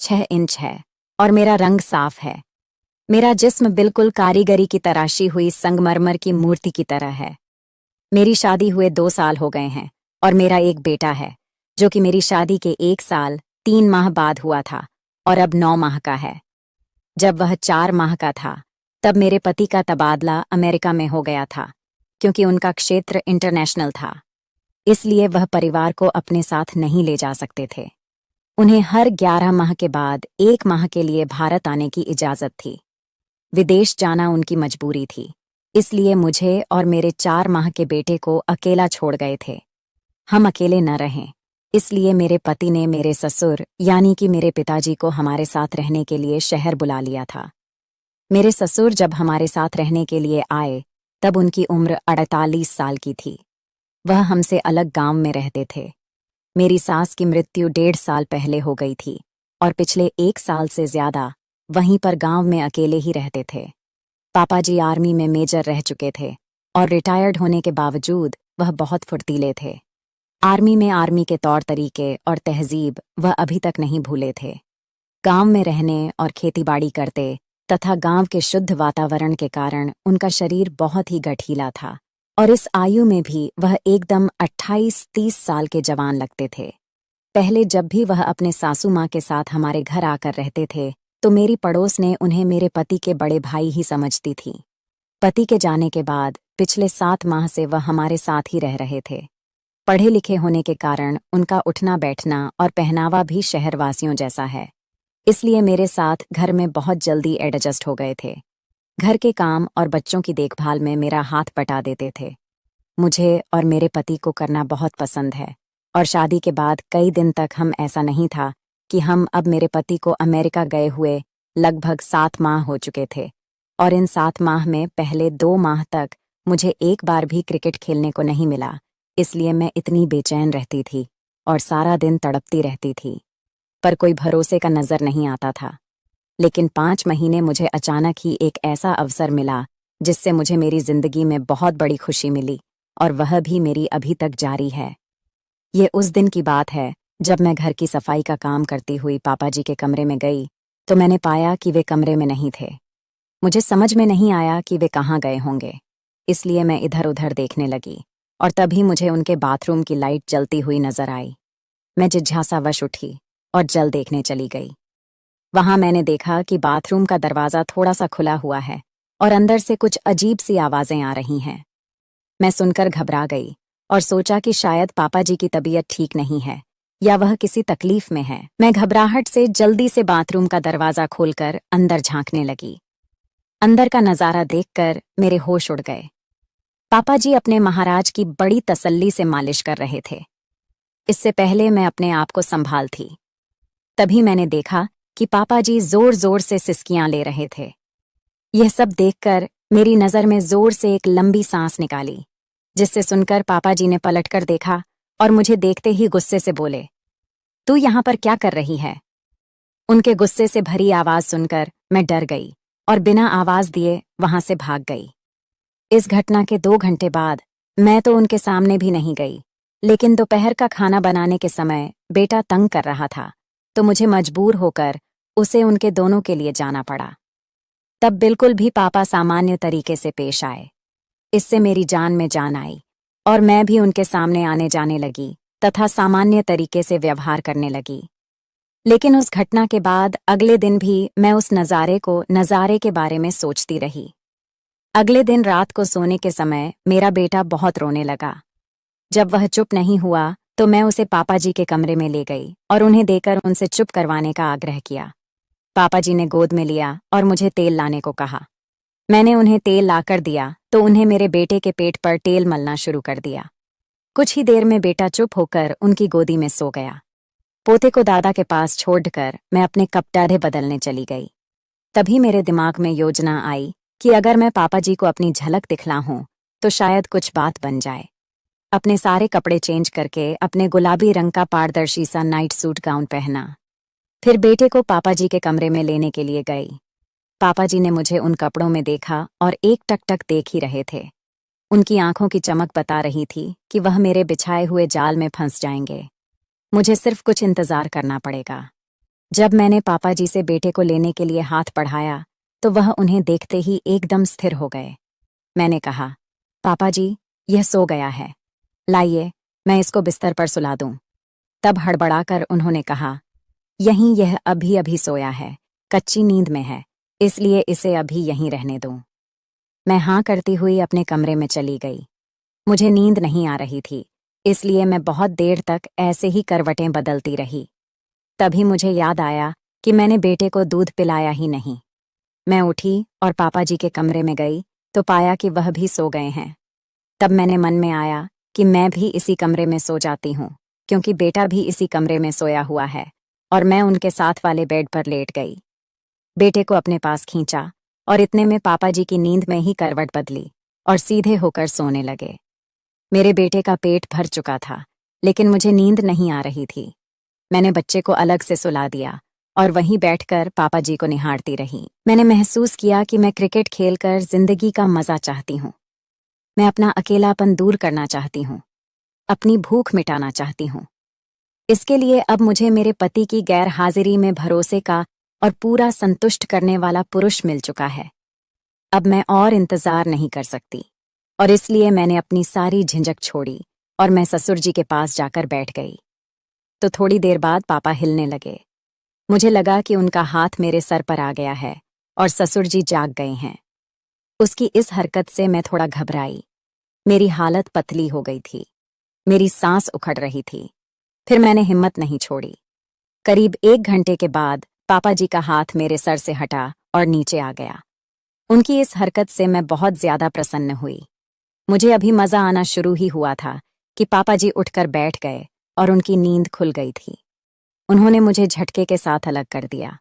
6 inch है और मेरा रंग साफ है। मेरा जिस्म बिल्कुल कारीगरी की तराशी हुई संगमरमर की मूर्ति की तरह है। मेरी शादी हुए 2 साल हो गए हैं और मेरा एक बेटा है जो कि मेरी शादी के 1 साल 3 माह बाद हुआ था और अब 9 माह का है। जब वह 4 माह का था तब मेरे पति का तबादला अमेरिका में हो गया था क्योंकि उनका क्षेत्र इंटरनेशनल था, इसलिए वह परिवार को अपने साथ नहीं ले जा सकते थे। उन्हें हर 11 माह के बाद 1 माह के लिए भारत आने की इजाज़त थी। विदेश जाना उनकी मजबूरी थी, इसलिए मुझे और मेरे 4 माह के बेटे को अकेला छोड़ गए थे। हम अकेले न रहें, इसलिए मेरे पति ने मेरे ससुर यानी कि मेरे पिताजी को हमारे साथ रहने के लिए शहर बुला लिया था। मेरे ससुर जब हमारे साथ रहने के लिए आए तब उनकी उम्र 48 साल की थी। वह हमसे अलग गांव में रहते थे। मेरी सास की मृत्यु 1.5 साल पहले हो गई थी और पिछले 1 साल से ज्यादा वहीं पर गांव में अकेले ही रहते थे। पापा जी आर्मी में मेजर रह चुके थे और रिटायर्ड होने के बावजूद वह बहुत फुर्तीले थे। आर्मी में आर्मी के तौर तरीके और तहजीब वह अभी तक नहीं भूले थे। गांव में रहने और खेतीबाड़ी करते तथा गांव के शुद्ध वातावरण के कारण उनका शरीर बहुत ही गठीला था और इस आयु में भी वह एकदम 28-30 साल के जवान लगते थे। पहले जब भी वह अपने सासू माँ के साथ हमारे घर आकर रहते थे तो मेरी पड़ोस ने उन्हें मेरे पति के बड़े भाई ही समझती थी। पति के जाने के बाद पिछले 7 माह से वह हमारे साथ ही रह रहे थे। पढ़े लिखे होने के कारण उनका उठना बैठना और पहनावा भी शहरवासियों जैसा है, इसलिए मेरे साथ घर में बहुत जल्दी एडजस्ट हो गए थे। घर के काम और बच्चों की देखभाल में मेरा हाथ बटा देते थे। मुझे और मेरे पति को करना बहुत पसंद है और शादी के बाद कई दिन तक हम ऐसा नहीं था कि हम अब मेरे पति को अमेरिका गए हुए लगभग 7 माह हो चुके थे और इन 7 माह में पहले 2 माह तक मुझे एक बार भी क्रिकेट खेलने को नहीं मिला, इसलिए मैं इतनी बेचैन रहती थी और सारा दिन तड़पती रहती थी, पर कोई भरोसे का नजर नहीं आता था। लेकिन 5 महीने मुझे अचानक ही एक ऐसा अवसर मिला जिससे मुझे मेरी जिंदगी में बहुत बड़ी खुशी मिली और वह भी मेरी अभी तक जारी है। ये उस दिन की बात है जब मैं घर की सफाई का काम करती हुई पापा जी के कमरे में गई तो मैंने पाया कि वे कमरे में नहीं थे। मुझे समझ में नहीं आया कि वे कहाँ गए होंगे, इसलिए मैं इधर उधर देखने लगी और तभी मुझे उनके बाथरूम की लाइट जलती हुई नजर आई। मैं जिज्ञासावश उठी और जल देखने चली गई। वहां मैंने देखा कि बाथरूम का दरवाजा थोड़ा सा खुला हुआ है और अंदर से कुछ अजीब सी आवाजें आ रही हैं। मैं सुनकर घबरा गई और सोचा कि शायद पापा जी की तबीयत ठीक नहीं है या वह किसी तकलीफ में है। मैं घबराहट से जल्दी से बाथरूम का दरवाजा खोलकर अंदर झांकने लगी। अंदर का नजारा देखकर मेरे होश उड़ गए। पापा जी अपने महाराज की बड़ी तसल्ली से मालिश कर रहे थे। इससे पहले मैं अपने आप को संभाल थी। तभी मैंने देखा कि पापा जी जोर जोर से सिसकियां ले रहे थे। यह सब देखकर मेरी नज़र में जोर से एक लंबी सांस निकाली, जिससे सुनकर पापा जी ने पलटकर देखा और मुझे देखते ही गुस्से से बोले, तू यहाँ पर क्या कर रही है? उनके गुस्से से भरी आवाज सुनकर मैं डर गई और बिना आवाज दिए वहां से भाग गई। इस घटना के 2 घंटे बाद मैं तो उनके सामने भी नहीं गई, लेकिन दोपहर का खाना बनाने के समय बेटा तंग कर रहा था तो मुझे मजबूर होकर उसे उनके दोनों के लिए जाना पड़ा। तब बिल्कुल भी पापा सामान्य तरीके से पेश आए। इससे मेरी जान में जान आई और मैं भी उनके सामने आने जाने लगी तथा सामान्य तरीके से व्यवहार करने लगी। लेकिन उस घटना के बाद अगले दिन भी मैं उस नज़ारे के बारे में सोचती रही। अगले दिन रात को सोने के समय मेरा बेटा बहुत रोने लगा। जब वह चुप नहीं हुआ तो मैं उसे पापा जी के कमरे में ले गई और उन्हें देकर उनसे चुप करवाने का आग्रह किया। पापा जी ने गोद में लिया और मुझे तेल लाने को कहा। मैंने उन्हें तेल लाकर दिया तो उन्हें मेरे बेटे के पेट पर तेल मलना शुरू कर दिया। कुछ ही देर में बेटा चुप होकर उनकी गोदी में सो गया। पोते को दादा के पास छोड़कर मैं अपने कपड़े बदलने चली गई। तभी मेरे दिमाग में योजना आई कि अगर मैं पापा जी को अपनी झलक दिखलाऊं तो शायद कुछ बात बन जाए। अपने सारे कपड़े चेंज करके अपने गुलाबी रंग का पारदर्शी सा नाइट सूट गाउन पहना। फिर बेटे को पापा जी के कमरे में लेने के लिए गई। पापा जी ने मुझे उन कपड़ों में देखा और एक टक देख ही रहे थे। उनकी आंखों की चमक बता रही थी कि वह मेरे बिछाए हुए जाल में फंस जाएंगे। मुझे सिर्फ कुछ इंतजार करना पड़ेगा। जब मैंने पापा जी से बेटे को लेने के लिए हाथ बढ़ाया तो वह उन्हें देखते ही एकदम स्थिर हो गए। मैंने कहा, पापा जी, यह सो गया है, लाइए मैं इसको बिस्तर पर सुला दूं। तब हड़बड़ाकर उन्होंने कहा, यह अभी अभी सोया है, कच्ची नींद में है, इसलिए इसे अभी यहीं रहने दूं। मैं हाँ करती हुई अपने कमरे में चली गई। मुझे नींद नहीं आ रही थी, इसलिए मैं बहुत देर तक ऐसे ही करवटें बदलती रही। तभी मुझे याद आया कि मैंने बेटे को दूध पिलाया ही नहीं। मैं उठी और पापा जी के कमरे में गई तो पाया कि वह भी सो गए हैं। तब मैंने मन में आया कि मैं भी इसी कमरे में सो जाती हूँ, क्योंकि बेटा भी इसी कमरे में सोया हुआ है, और मैं उनके साथ वाले बेड पर लेट गई। बेटे को अपने पास खींचा और इतने में पापा जी की नींद में ही करवट बदली और सीधे होकर सोने लगे। मेरे बेटे का पेट भर चुका था, लेकिन मुझे नींद नहीं आ रही थी। मैंने बच्चे को अलग से सुला दिया और वहीं बैठकर पापा जी को निहारती रही। मैंने महसूस किया कि मैं क्रिकेट खेलकर जिंदगी का मजा चाहती हूँ। मैं अपना अकेलापन दूर करना चाहती हूँ, अपनी भूख मिटाना चाहती हूँ। इसके लिए अब मुझे मेरे पति की गैर हाजिरी में भरोसे का और पूरा संतुष्ट करने वाला पुरुष मिल चुका है। अब मैं और इंतजार नहीं कर सकती, और इसलिए मैंने अपनी सारी झिझक छोड़ी और मैं ससुर जी के पास जाकर बैठ गई। तो थोड़ी देर बाद पापा हिलने लगे। मुझे लगा कि उनका हाथ मेरे सर पर आ गया है और ससुर जी जाग गए हैं। उसकी इस हरकत से मैं थोड़ा घबराई। मेरी हालत पतली हो गई थी, मेरी सांस उखड़ रही थी। फिर मैंने हिम्मत नहीं छोड़ी। करीब 1 घंटे के बाद पापा जी का हाथ मेरे सर से हटा और नीचे आ गया। उनकी इस हरकत से मैं बहुत ज्यादा प्रसन्न हुई। मुझे अभी मजा आना शुरू ही हुआ था कि पापा जी उठकर बैठ गए और उनकी नींद खुल गई थी। उन्होंने मुझे झटके के साथ अलग कर दिया।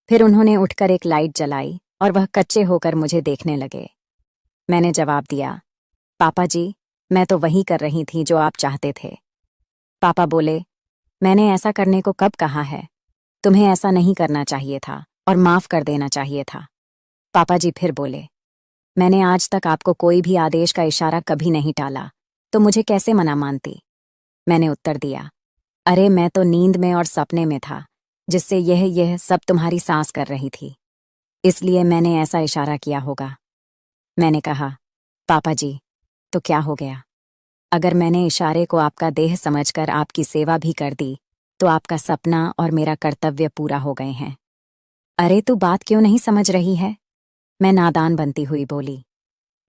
फिर उन्होंने उठकर एक लाइट जलाई और वह कच्चे होकर मुझे देखने लगे। मैंने जवाब दिया, पापा जी, मैं तो वही कर रही थी जो आप चाहते थे। पापा बोले, मैंने ऐसा करने को कब कहा है? तुम्हें ऐसा नहीं करना चाहिए था और माफ कर देना चाहिए था। पापा जी फिर बोले, मैंने आज तक आपको कोई भी आदेश का इशारा कभी नहीं टाला, तो मुझे कैसे मना मानती? मैंने उत्तर दिया, अरे मैं तो नींद में और सपने में था, जिससे यह सब तुम्हारी सांस कर रही थी, इसलिए मैंने ऐसा इशारा किया होगा। मैंने कहा, पापा जी, तो क्या हो गया? अगर मैंने इशारे को आपका देह समझकर आपकी सेवा भी कर दी, तो आपका सपना और मेरा कर्तव्य पूरा हो गए हैं। अरे तू बात क्यों नहीं समझ रही है? मैं नादान बनती हुई बोली।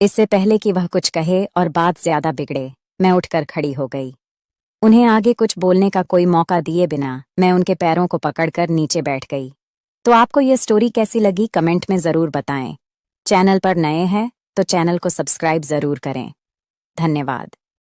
इससे पहले कि वह कुछ कहे और बात ज्यादा बिगड़े, मैं उठकर खड़ी हो गई। उन्हें आगे कुछ बोलने का कोई मौका दिए बिना मैं उनके पैरों को पकड़कर नीचे बैठ गई। तो आपको यह स्टोरी कैसी लगी कमेंट में ज़रूर बताएं। चैनल पर नए हैं तो चैनल को सब्सक्राइब ज़रूर करें। धन्यवाद।